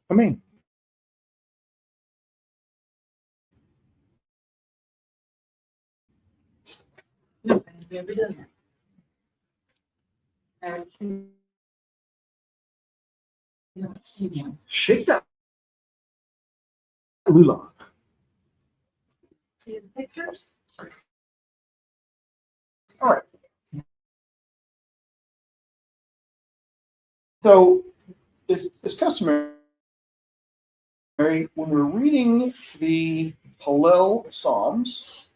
Come in. No, I've never done that. I cannot see him. Shake that lula. See the pictures? All right. So, it's customary when we're reading the Hallel Psalms.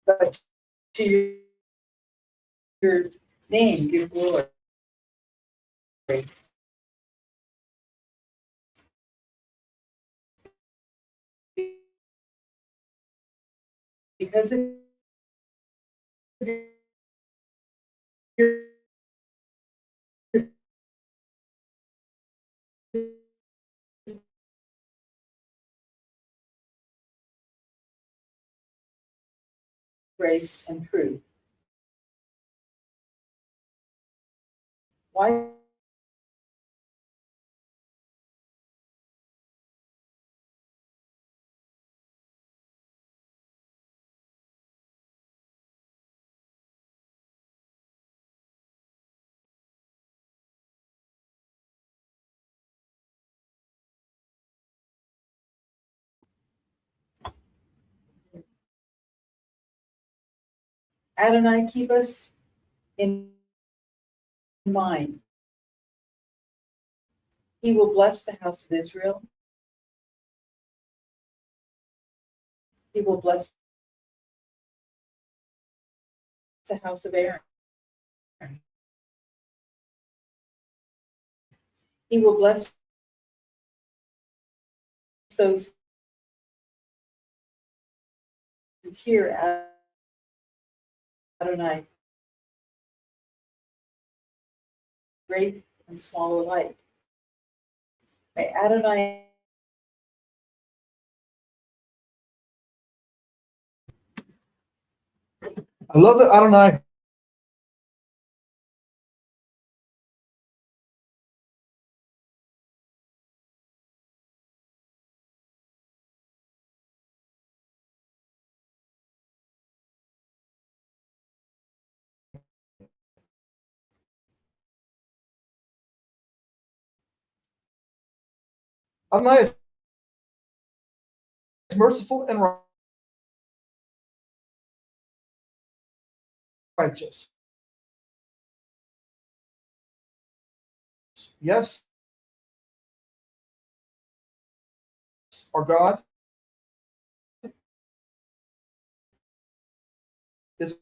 But to your name, give glory. Because of your grace and truth. Why Adonai keep us in mind? He will bless the house of Israel. He will bless the house of Aaron. He will bless those who hear Adonai, great and small alike. May Adonai I love that Adonai Adonai is merciful and righteous. Yes, our God is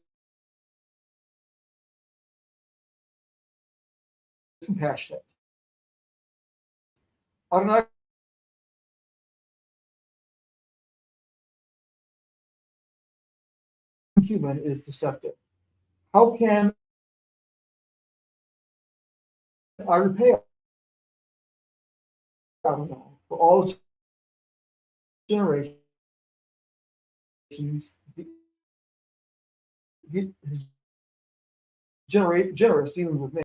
compassionate. Adonai human is deceptive. How can I repay Adonai for all his generations? His generous dealings with me.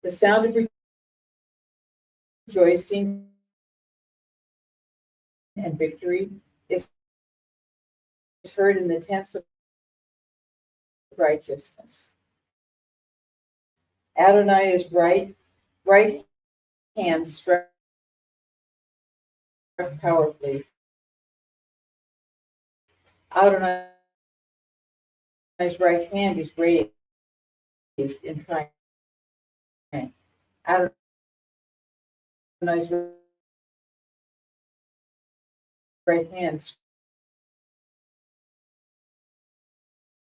The sound of rejoicing and victory is heard in the tents of righteousness. Adonai is right hand struck powerfully. Adonai's right hand is raised in triumph. Adonai's right hand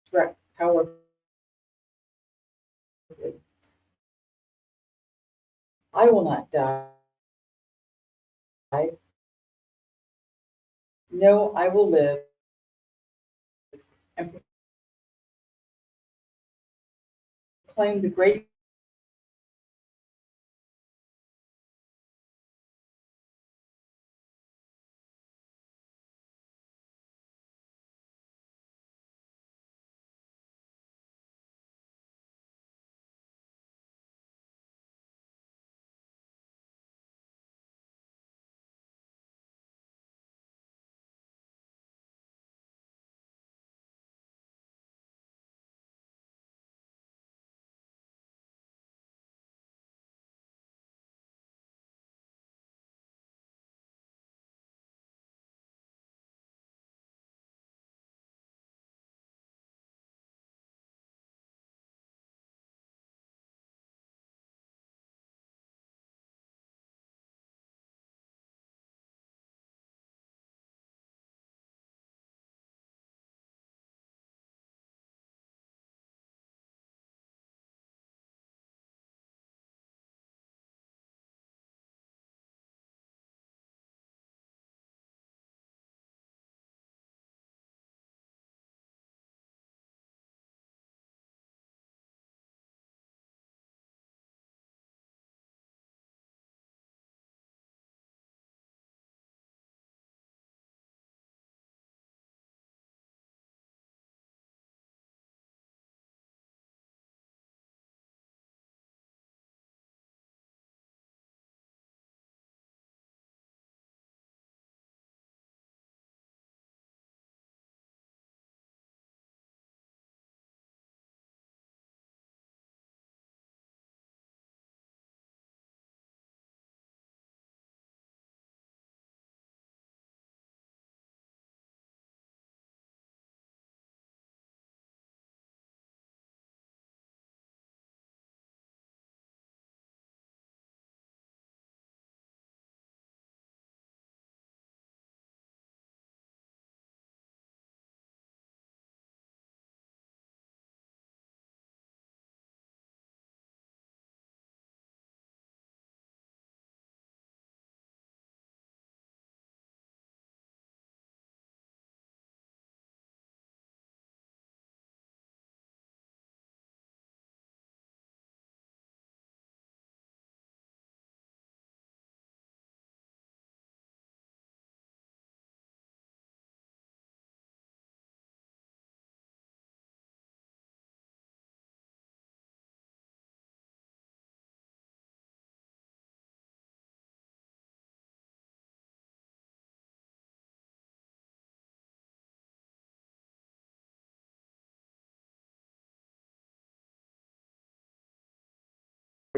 struck powerfully. I will not die. No, I will live and proclaim the great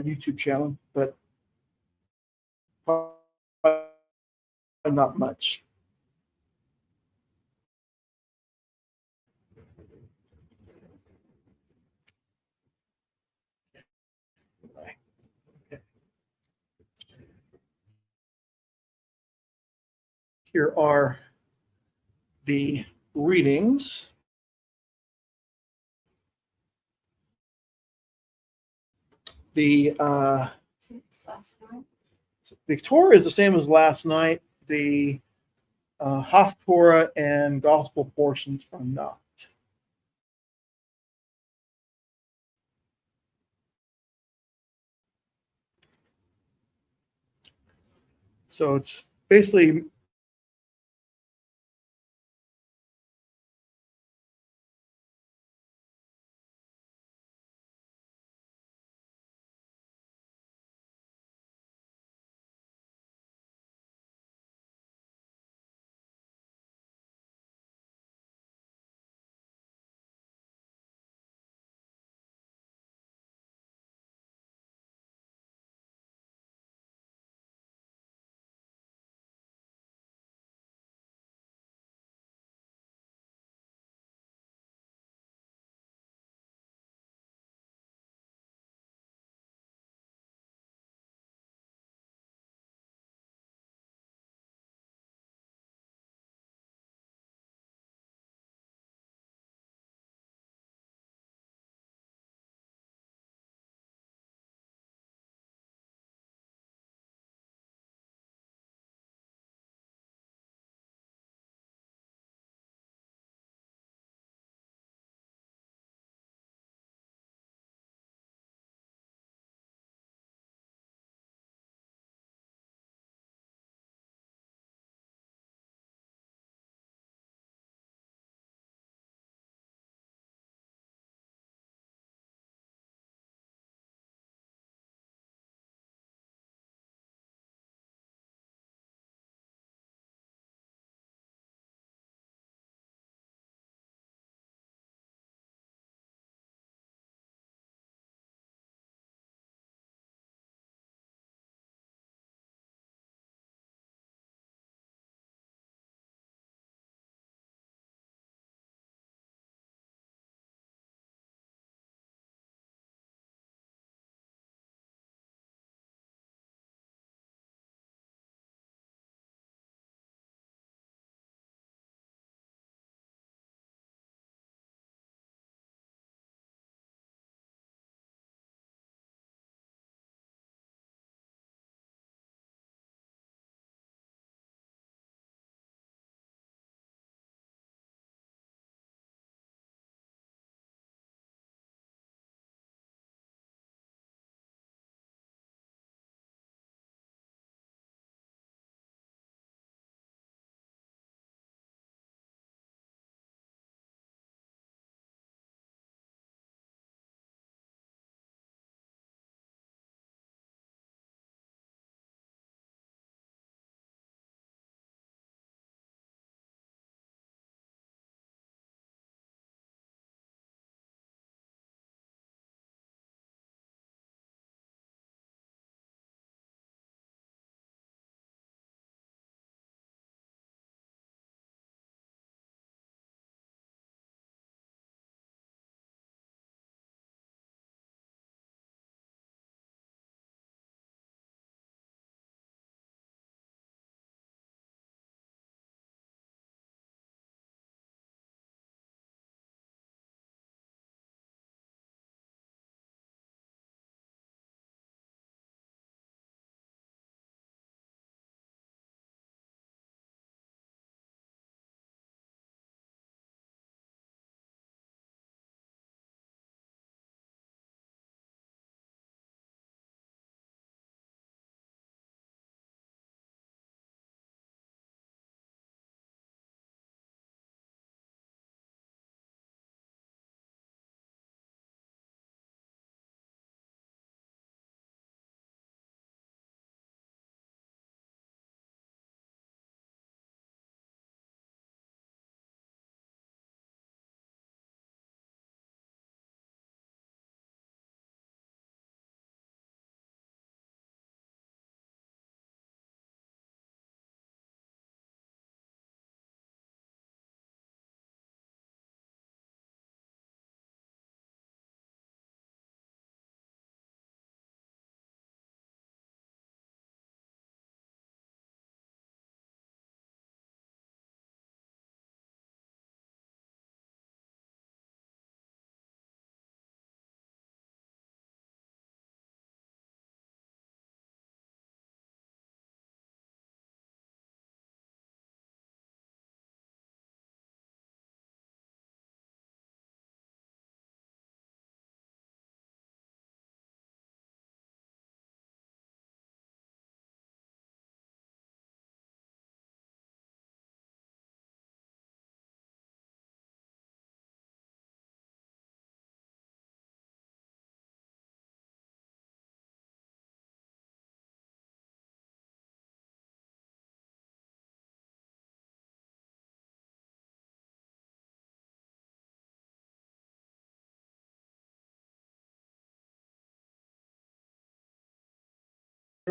YouTube channel, but probably not much. Okay. Here are the readings. The Torah is the same as last night. The Haftorah and Gospel portions are not. So it's basically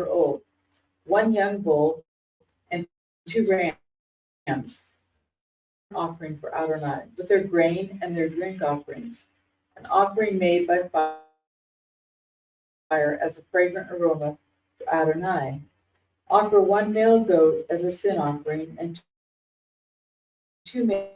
old, one young bull, and 2 rams, offering for Adonai, with their grain and their drink offerings, an offering made by fire as a fragrant aroma to Adonai. Offer 1 male goat as a sin offering, and 2 male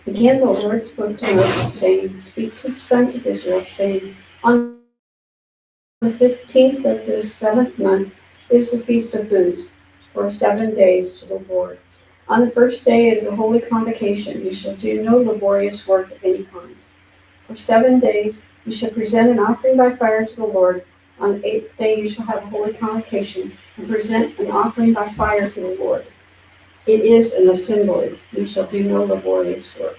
Again the Lord spoke to Moses, saying, Speak to the sons of Israel, saying, On the 15th of the 7th month is the feast of booths, for 7 days to the Lord. On the first day is a holy convocation. You shall do no laborious work of any kind. For 7 days you shall present an offering by fire to the Lord. On the 8th day you shall have a holy convocation, and present an offering by fire to the Lord. It is an assembly. You shall do no laborious work.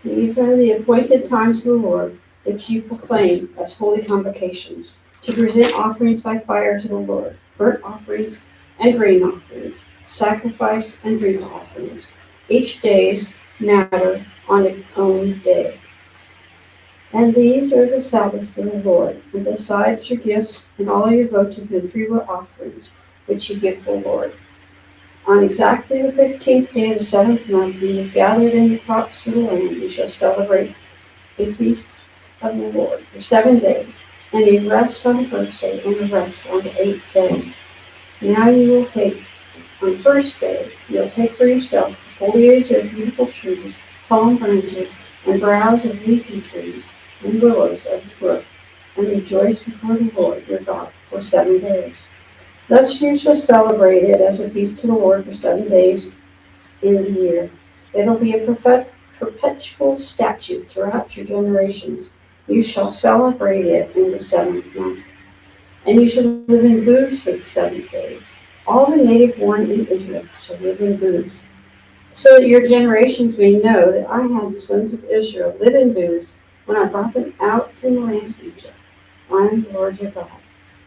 These are the appointed times of the Lord, which you proclaim as holy convocations, to present offerings by fire to the Lord, burnt offerings and grain offerings, sacrifice and drink offerings, each day's matter on its own day. And these are the Sabbaths of the Lord, and besides your gifts and all your votive and freewill offerings, which you give the Lord. On exactly the 15th day of the 7th month, when you have gathered in the crops of the land, you shall celebrate a feast of the Lord for 7 days, and a rest on the first day, and a rest on the 8th day. Now you will take, on the first day, you will take for yourself the foliage of beautiful trees, palm branches, and boughs of leafy trees, and willows of the brook, and rejoice before the Lord your God for 7 days. Thus you shall celebrate it as a feast to the Lord for 7 days in the year. It'll be a perpetual statute throughout your generations. You shall celebrate it in the 7th month. And you shall live in booths for the 7th day. All the native born in Israel shall live in booths, so that your generations may know that I had the sons of Israel live in booths when I brought them out from the land of Egypt. I am the Lord your God.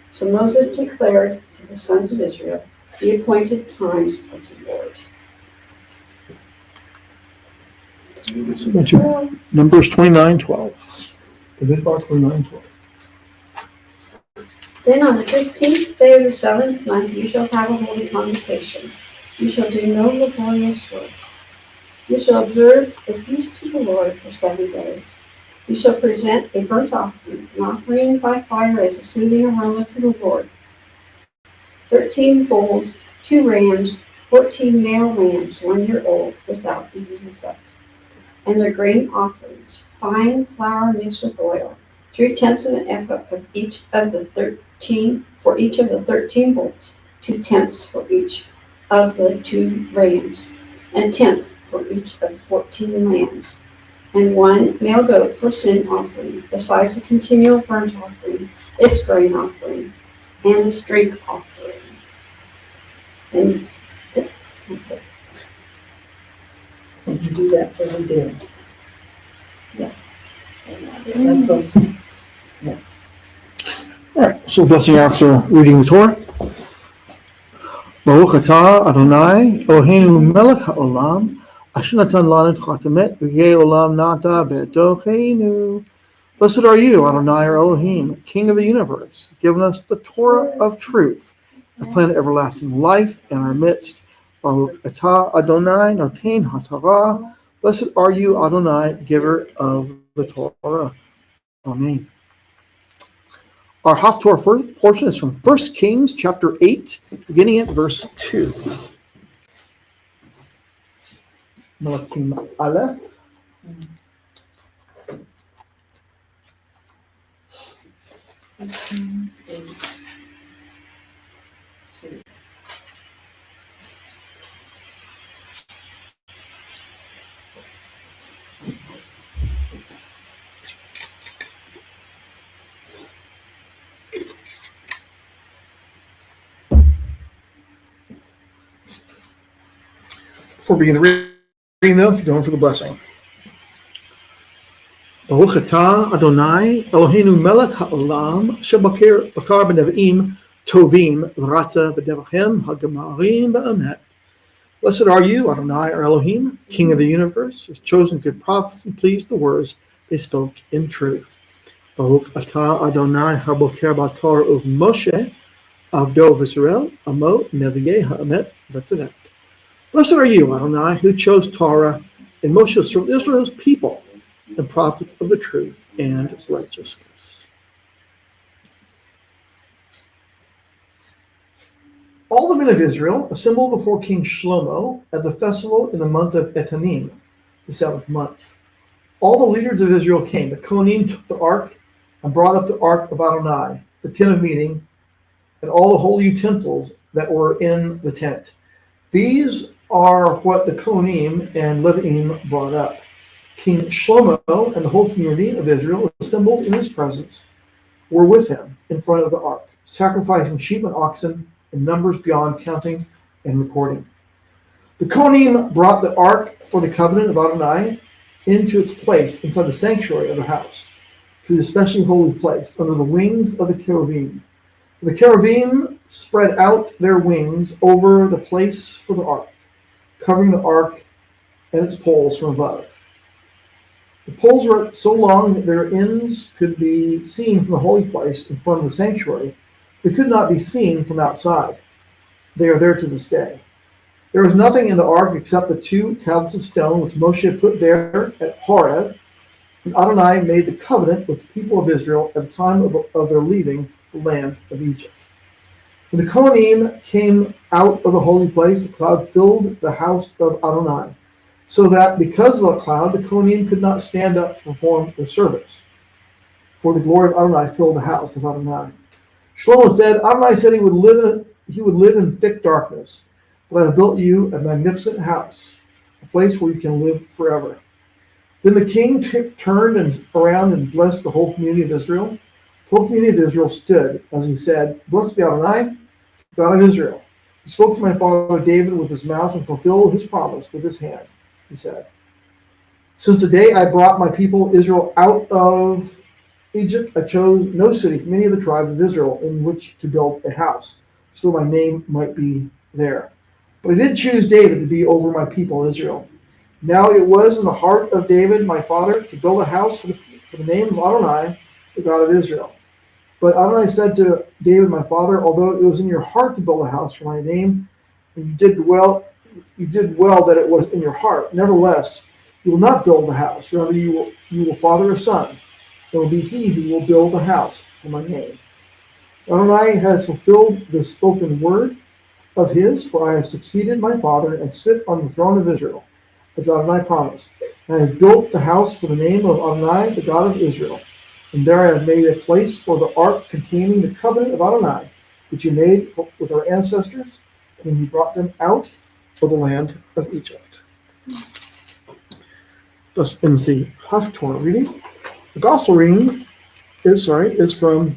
So Moses declared to the sons of Israel the appointed times of the Lord. So went to Numbers 29:12. Forget about 29:12. Then on the 15th day of the 7th month you shall have a holy convocation. You shall do no laborious work. You shall observe the feast to the Lord for 7 days. You shall present a burnt offering, an offering by fire as a soothing aroma to the Lord. 13 bulls, 2 rams, 14 male lambs, 1 year old, without evil effect. And their grain offerings, fine flour mixed with oil, 3/10 of an ephah of each of the 13, for each of the 13 bulls, 2/10 for each of the 2 rams, and 1/10 for each of the 14 lambs. and 1 male goat for sin offering, besides the continual burnt offering, its grain offering, and its drink offering. And that's it. And you do that every day. Yes. That's awesome. Yes. All right, so blessing after reading the Torah. Baruch atah Adonai Eloheinu melech haolam asher natan lanu Torah emet v'gei olam nata b'tocheinu. Blessed are you, Adonai our Elohim, King of the universe, given us the Torah of truth, the plan of everlasting life in our midst. Baruch atah Adonai noten haTorah. Blessed are you, Adonai, giver of the Torah. Amen. Our Haftorah portion is from 1 Kings chapter 8, beginning at verse 2. Malakim Aleph. Before we begin the reading, though, if you're going for the blessing. Baruch atah Adonai Eloheinu melech haolam asher bakar b'nevi'im tovim v'rata b'devachem hagamarim b'emet. Blessed are you, Adonai our Elohim, King of the universe, who has chosen good prophets and pleased the words they spoke in truth. Baruch atah Adonai haboker b'torah uv Moshe avdo v'Israel amo nevi'eh ha'emet v'tzedek. Blessed are you, Adonai, who chose Torah and Moshe from Israel's people and prophets of the truth and righteousness. All the men of Israel assembled before King Shlomo at the festival in the month of Etanim, the 7th month. All the leaders of Israel came. The Kohanim took the ark and brought up the ark of Adonai, the tent of meeting, and all the holy utensils that were in the tent. These are what the Kohanim and Leviim brought up. King Shlomo and the whole community of Israel assembled in his presence were with him in front of the ark, sacrificing sheep and oxen in numbers beyond counting and recording. The Kohanim brought the ark for the covenant of Adonai into its place inside the sanctuary of the house, to the especially holy place, under the wings of the cherubim. For the cherubim spread out their wings over the place for the ark, covering the ark and its poles from above. The poles were so long that their ends could be seen from the holy place in front of the sanctuary. They could not be seen from outside. They are there to this day. There was nothing in the ark except the 2 tablets of stone which Moshe put there at Horeb, and Adonai made the covenant with the people of Israel at the time of their leaving the land of Egypt. When the Kohanim came out of the holy place, the cloud filled the house of Adonai, so that because of the cloud, the Kohanim could not stand up to perform their service. For the glory of Adonai filled the house of Adonai. Shlomo said, Adonai said he would live in thick darkness, but I have built you a magnificent house, a place where you can live forever. Then the king turned around and blessed the whole community of Israel. The whole community of Israel stood as he said, Blessed be Adonai, God of Israel. He spoke to my father David with his mouth and fulfilled his promise with his hand, he said. Since the day I brought my people Israel out of Egypt, I chose no city from any of the tribes of Israel in which to build a house, so my name might be there. But I did choose David to be over my people Israel. Now it was in the heart of David, my father, to build a house for the name of Adonai, the God of Israel. But Adonai said to David, my father, although it was in your heart to build a house for my name, and you did well that it was in your heart. Nevertheless, you will not build a house. Rather, you will father a son. It will be he who will build a house for my name. Adonai has fulfilled the spoken word of his, for I have succeeded my father and sit on the throne of Israel, as Adonai promised. And I have built the house for the name of Adonai, the God of Israel. And there I have made a place for the ark containing the covenant of Adonai, which he made with our ancestors when he brought them out of the land of Egypt. Thus ends the Haftorah reading. The Gospel reading is from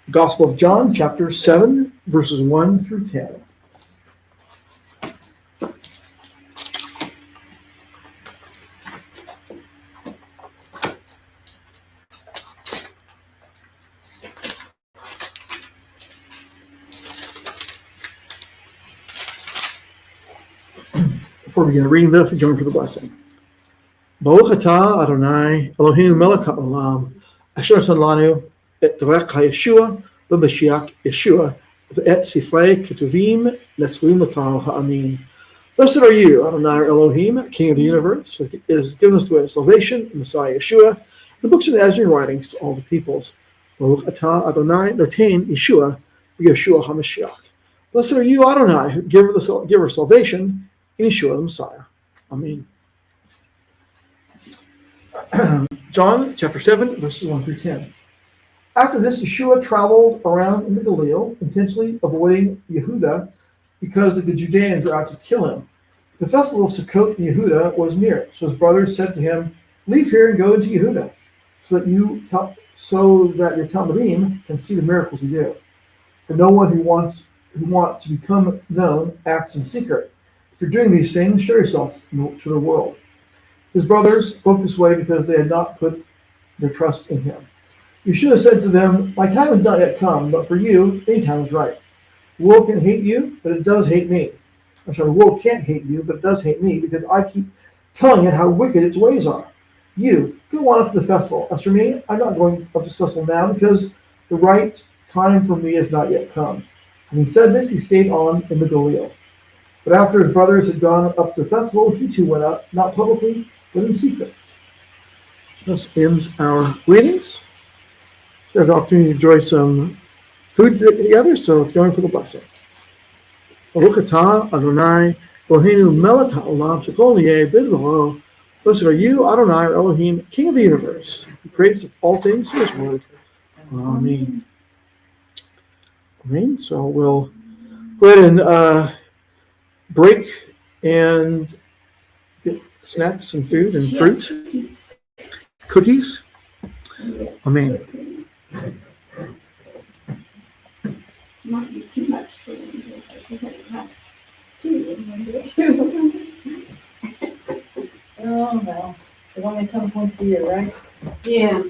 the Gospel of John, chapter 7, verses 1 through 10. Before we begin the reading, though, if you join for the blessing. Baruch atah Adonai Eloheinu melech haolam asher natan lanu et Torah Yeshua v'Mashiach Yeshua v'et sifrei ketuvim nesuim l'kal ha'amin. Blessed are you, Adonai Elohim, King of the universe, who has given us the way of salvation, Messiah Yeshua, the books of the Nazarene writings to all the peoples. Baruch atah Adonai notain Yeshua v'Yeshua HaMashiach. Blessed are you, Adonai, who giver of salvation, in Yeshua the Messiah. Amen. John chapter 7, verses 1 through 10. After this, Yeshua traveled around in the Galilee, intentionally avoiding Yehuda because the Judeans were out to kill him. The festival of Sukkot in Yehuda was near, so his brothers said to him, "Leave here and go into Yehuda, so that your Talmudim can see the miracles you do. For no one who wants to become known acts in secret. If you're doing these things, show yourself to the world." His brothers spoke this way because they had not put their trust in him. Yeshua said to them, "My time has not yet come, but for you, any time is right. The world can hate you, but it does hate me. The world can't hate you, but it does hate me because I keep telling it how wicked its ways are. You, go on up to the festival. As for me, I'm not going up to the festival now because the right time for me has not yet come." Having said this, he stayed on in the Galilee. But after his brothers had gone up to the festival, he too went up, not publicly, but in secret. Thus ends our readings. So we have the opportunity to enjoy some food together, so if you're going for the blessing. Baruch atah Adonai Eloheinu melech haolam shekol niyeh bidvaro. Blessed are you, Adonai, or Elohim, King of the universe, who creates all things through his word. Amen. Amen. So we'll go ahead and break and get snacks and food and fruit. Cookies. Amen. Might be too much for them because they had about 2 in there too. Oh, well, it only comes once a year, right? Yeah.